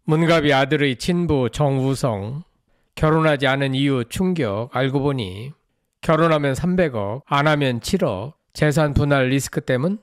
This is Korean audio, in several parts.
문갑이 아들의 친부 정우성. 결혼하지 않은 이유 충격. 알고 보니 결혼하면 300억, 안 하면 7억. 재산 분할 리스크 때문?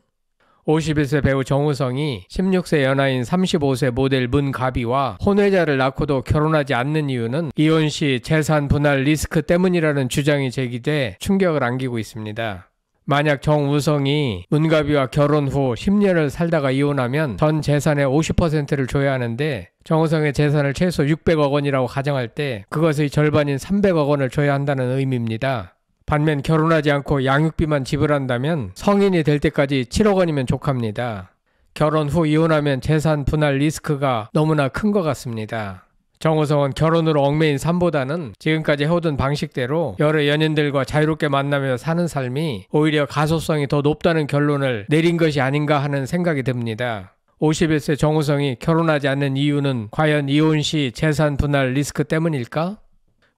51세 배우 정우성이 16세 연하인 35세 모델 문가비와 혼외자를 낳고도 결혼하지 않는 이유는 이혼 시 재산 분할 리스크 때문이라는 주장이 제기돼 충격을 안기고 있습니다. 만약 정우성이 문가비와 결혼 후 10년을 살다가 이혼하면 전 재산의 50%를 줘야 하는데, 정우성의 재산을 최소 600억 원이라고 가정할 때 그것의 절반인 300억 원을 줘야 한다는 의미입니다. 반면 결혼하지 않고 양육비만 지불한다면 성인이 될 때까지 7억 원이면 족합니다. 결혼 후 이혼하면 재산 분할 리스크가 너무나 큰 것 같습니다. 정우성은 결혼으로 얽매인 삶보다는 지금까지 해오던 방식대로 여러 연인들과 자유롭게 만나며 사는 삶이 오히려 가소성이 더 높다는 결론을 내린 것이 아닌가 하는 생각이 듭니다. 51세 정우성이 결혼하지 않는 이유는 과연 이혼 시 재산 분할 리스크 때문일까?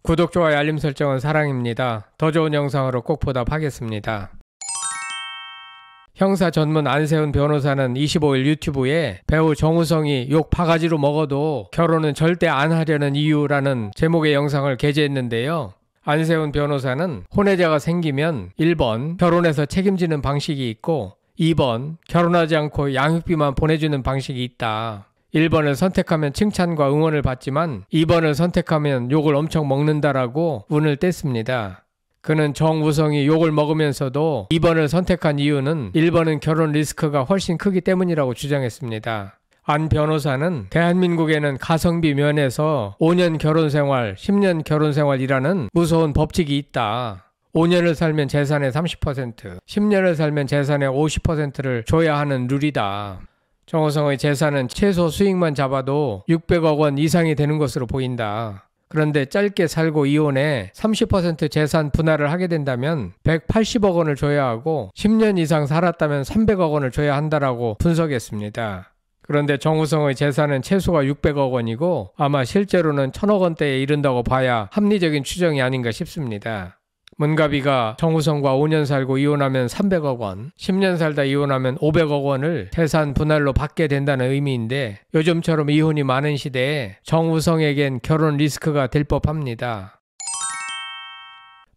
구독, 좋아요, 알림 설정은 사랑입니다. 더 좋은 영상으로 꼭 보답하겠습니다. 형사 전문 안세훈 변호사는 25일 유튜브에 배우 정우성이 욕 바가지로 먹어도 결혼은 절대 안 하려는 이유라는 제목의 영상을 게재했는데요. 안세훈 변호사는 혼외자가 생기면 1번 결혼해서 책임지는 방식이 있고 2번 결혼하지 않고 양육비만 보내주는 방식이 있다. 1번을 선택하면 칭찬과 응원을 받지만 2번을 선택하면 욕을 엄청 먹는다라고 운을 뗐습니다. 그는 정우성이 욕을 먹으면서도 2번을 선택한 이유는 1번은 결혼 리스크가 훨씬 크기 때문이라고 주장했습니다. 안 변호사는 대한민국에는 가성비 면에서 5년 결혼생활, 10년 결혼생활이라는 무서운 법칙이 있다. 5년을 살면 재산의 30%, 10년을 살면 재산의 50%를 줘야 하는 룰이다. 정우성의 재산은 최소 수익만 잡아도 600억 원 이상이 되는 것으로 보인다. 그런데 짧게 살고 이혼해 30% 재산 분할을 하게 된다면 180억 원을 줘야 하고 10년 이상 살았다면 300억 원을 줘야 한다라고 분석했습니다. 그런데 정우성의 재산은 최소가 600억 원이고 아마 실제로는 1000억 원대에 이른다고 봐야 합리적인 추정이 아닌가 싶습니다. 문가비가 정우성과 5년 살고 이혼하면 300억 원, 10년 살다 이혼하면 500억 원을 재산 분할로 받게 된다는 의미인데, 요즘처럼 이혼이 많은 시대에 정우성에겐 결혼 리스크가 될 법합니다.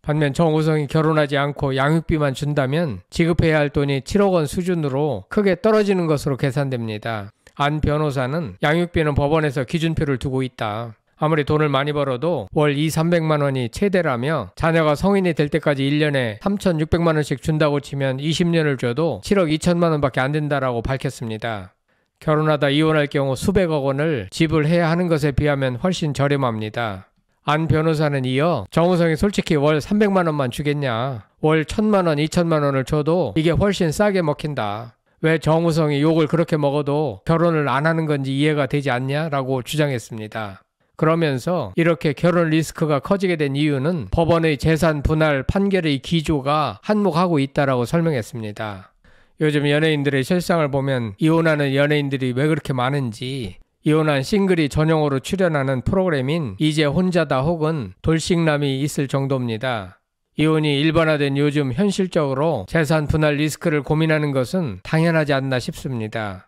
반면 정우성이 결혼하지 않고 양육비만 준다면 지급해야 할 돈이 7억 원 수준으로 크게 떨어지는 것으로 계산됩니다. 안 변호사는 양육비는 법원에서 기준표를 두고 있다. 아무리 돈을 많이 벌어도 월 200~300만 원이 최대라며 자녀가 성인이 될 때까지 1년에 3,600만 원씩 준다고 치면 20년을 줘도 7억 2천만 원밖에 안 된다라고 밝혔습니다. 결혼하다 이혼할 경우 수백억 원을 지불해야 하는 것에 비하면 훨씬 저렴합니다. 안 변호사는 이어 정우성이 솔직히 월 300만 원만 주겠냐, 월 1,000만 원, 2천만 원을 줘도 이게 훨씬 싸게 먹힌다. 왜 정우성이 욕을 그렇게 먹어도 결혼을 안 하는 건지 이해가 되지 않냐라고 주장했습니다. 그러면서 이렇게 결혼 리스크가 커지게 된 이유는 법원의 재산 분할 판결의 기조가 한몫하고 있다라고 설명했습니다. 요즘 연예인들의 실상을 보면 이혼하는 연예인들이 왜 그렇게 많은지, 이혼한 싱글이 전용으로 출연하는 프로그램인 이제 혼자다 혹은 돌싱남이 있을 정도입니다. 이혼이 일반화된 요즘 현실적으로 재산 분할 리스크를 고민하는 것은 당연하지 않나 싶습니다.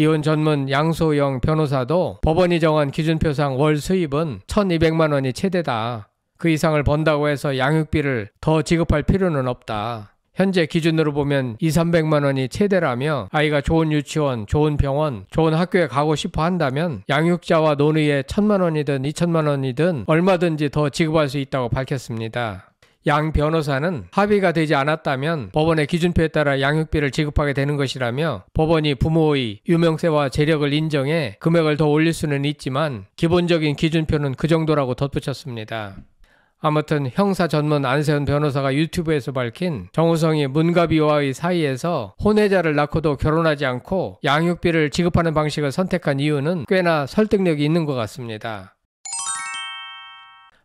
이혼 전문 양소영 변호사도 법원이 정한 기준표상 월 수입은 1,200만 원이 최대다. 그 이상을 번다고 해서 양육비를 더 지급할 필요는 없다. 현재 기준으로 보면 200~300만 원이 최대라며 아이가 좋은 유치원, 좋은 병원, 좋은 학교에 가고 싶어 한다면 양육자와 논의에 1,000만 원이든 2천만 원이든 얼마든지 더 지급할 수 있다고 밝혔습니다. 양 변호사는 합의가 되지 않았다면 법원의 기준표에 따라 양육비를 지급하게 되는 것이라며 법원이 부모의 유명세와 재력을 인정해 금액을 더 올릴 수는 있지만 기본적인 기준표는 그 정도라고 덧붙였습니다. 아무튼 형사 전문 안세훈 변호사가 유튜브에서 밝힌 정우성이 문가비와의 사이에서 혼외자를 낳고도 결혼하지 않고 양육비를 지급하는 방식을 선택한 이유는 꽤나 설득력이 있는 것 같습니다.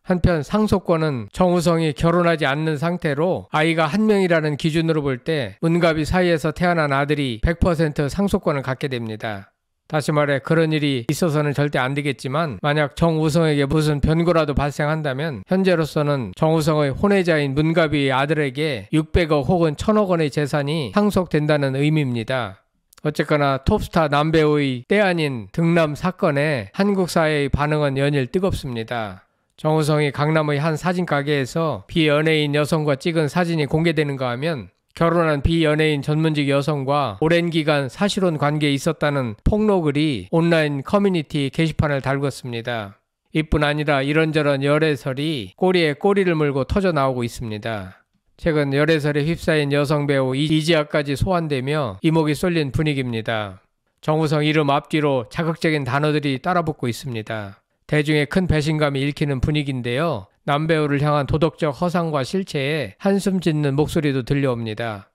한편 상속권은 정우성이 결혼하지 않는 상태로 아이가 한 명이라는 기준으로 볼 때 문가비 사이에서 태어난 아들이 100% 상속권을 갖게 됩니다. 다시 말해 그런 일이 있어서는 절대 안 되겠지만 만약 정우성에게 무슨 변고라도 발생한다면 현재로서는 정우성의 혼외자인 문가비의 아들에게 600억 혹은 1,000억 원의 재산이 상속된다는 의미입니다. 어쨌거나 톱스타 남배우의 때 아닌 등남 사건에 한국 사회의 반응은 연일 뜨겁습니다. 정우성이 강남의 한 사진 가게에서 비연예인 여성과 찍은 사진이 공개되는가 하면 결혼한 비연예인 전문직 여성과 오랜 기간 사실혼 관계에 있었다는 폭로글이 온라인 커뮤니티 게시판을 달궜습니다. 이뿐 아니라 이런저런 열애설이 꼬리에 꼬리를 물고 터져 나오고 있습니다. 최근 열애설에 휩싸인 여성 배우 이지아까지 소환되며 이목이 쏠린 분위기입니다. 정우성 이름 앞뒤로 자극적인 단어들이 따라붙고 있습니다. 대중의 큰 배신감이 읽히는 분위기인데요. 남배우를 향한 도덕적 허상과 실체에 한숨 짓는 목소리도 들려옵니다.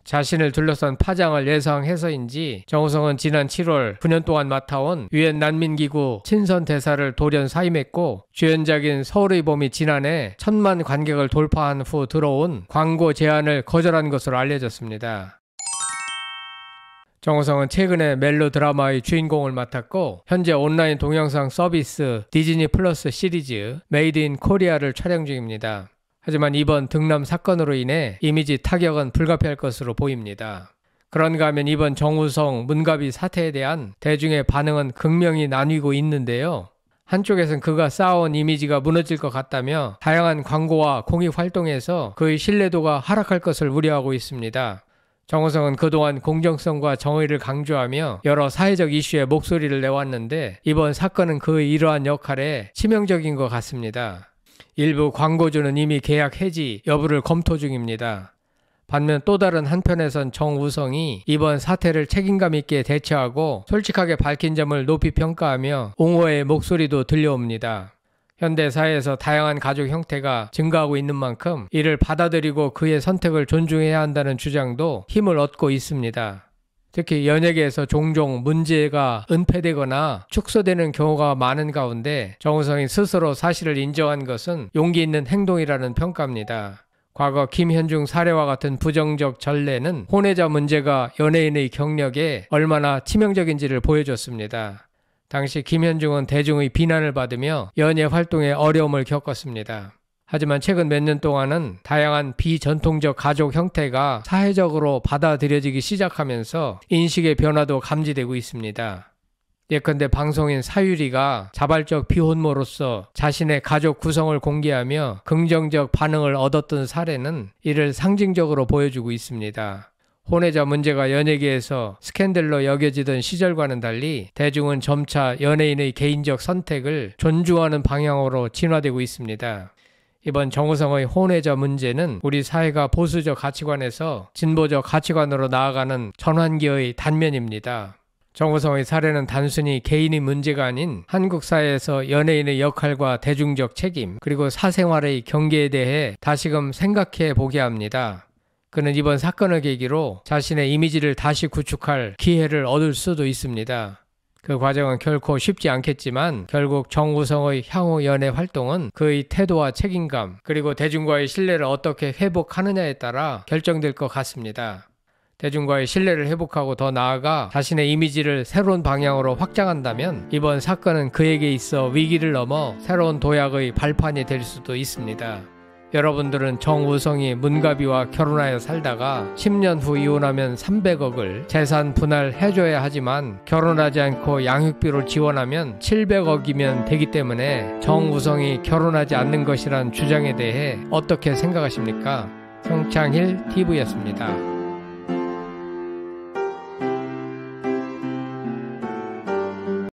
자신을 둘러싼 파장을 예상해서인지 정우성은 지난 7월 9년 동안 맡아온 유엔 난민기구 친선대사를 돌연 사임했고 주연작인 서울의 봄이 지난해 1,000만 관객을 돌파한 후 들어온 광고 제안을 거절한 것으로 알려졌습니다. 정우성은 최근에 멜로 드라마의 주인공을 맡았고 현재 온라인 동영상 서비스 디즈니 플러스 시리즈 메이드 인 코리아를 촬영 중입니다. 하지만 이번 등남 사건으로 인해 이미지 타격은 불가피할 것으로 보입니다. 그런가 하면 이번 정우성 문가비 사태에 대한 대중의 반응은 극명히 나뉘고 있는데요. 한쪽에선 그가 쌓아온 이미지가 무너질 것 같다며 다양한 광고와 공익 활동에서 그의 신뢰도가 하락할 것을 우려하고 있습니다. 정우성은 그동안 공정성과 정의를 강조하며 여러 사회적 이슈에 목소리를 내왔는데 이번 사건은 그의 이러한 역할에 치명적인 것 같습니다. 일부 광고주는 이미 계약 해지 여부를 검토 중입니다. 반면 또 다른 한편에선 정우성이 이번 사태를 책임감 있게 대처하고 솔직하게 밝힌 점을 높이 평가하며 옹호의 목소리도 들려옵니다. 현대사회에서 다양한 가족 형태가 증가하고 있는 만큼 이를 받아들이고 그의 선택을 존중해야 한다는 주장도 힘을 얻고 있습니다. 특히 연예계에서 종종 문제가 은폐되거나 축소되는 경우가 많은 가운데 정우성이 스스로 사실을 인정한 것은 용기 있는 행동이라는 평가입니다. 과거 김현중 사례와 같은 부정적 전례는 혼외자 문제가 연예인의 경력에 얼마나 치명적인지를 보여줬습니다. 당시 김현중은 대중의 비난을 받으며 연예 활동에 어려움을 겪었습니다. 하지만 최근 몇 년 동안은 다양한 비전통적 가족 형태가 사회적으로 받아들여지기 시작하면서 인식의 변화도 감지되고 있습니다. 예컨대 방송인 사유리가 자발적 비혼모로서 자신의 가족 구성을 공개하며 긍정적 반응을 얻었던 사례는 이를 상징적으로 보여주고 있습니다. 혼외자 문제가 연예계에서 스캔들로 여겨지던 시절과는 달리 대중은 점차 연예인의 개인적 선택을 존중하는 방향으로 진화되고 있습니다. 이번 정우성의 혼외자 문제는 우리 사회가 보수적 가치관에서 진보적 가치관으로 나아가는 전환기의 단면입니다. 정우성의 사례는 단순히 개인의 문제가 아닌 한국 사회에서 연예인의 역할과 대중적 책임 그리고 사생활의 경계에 대해 다시금 생각해 보게 합니다. 그는 이번 사건을 계기로 자신의 이미지를 다시 구축할 기회를 얻을 수도 있습니다. 그 과정은 결코 쉽지 않겠지만 결국 정우성의 향후 연예 활동은 그의 태도와 책임감 그리고 대중과의 신뢰를 어떻게 회복하느냐에 따라 결정될 것 같습니다. 대중과의 신뢰를 회복하고 더 나아가 자신의 이미지를 새로운 방향으로 확장한다면 이번 사건은 그에게 있어 위기를 넘어 새로운 도약의 발판이 될 수도 있습니다. 여러분들은 정우성이 문가비와 결혼하여 살다가 10년 후 이혼하면 300억을 재산 분할해줘야 하지만 결혼하지 않고 양육비를 지원하면 700억이면 되기 때문에 정우성이 결혼하지 않는 것이란 주장에 대해 어떻게 생각하십니까? 성창힐 TV였습니다.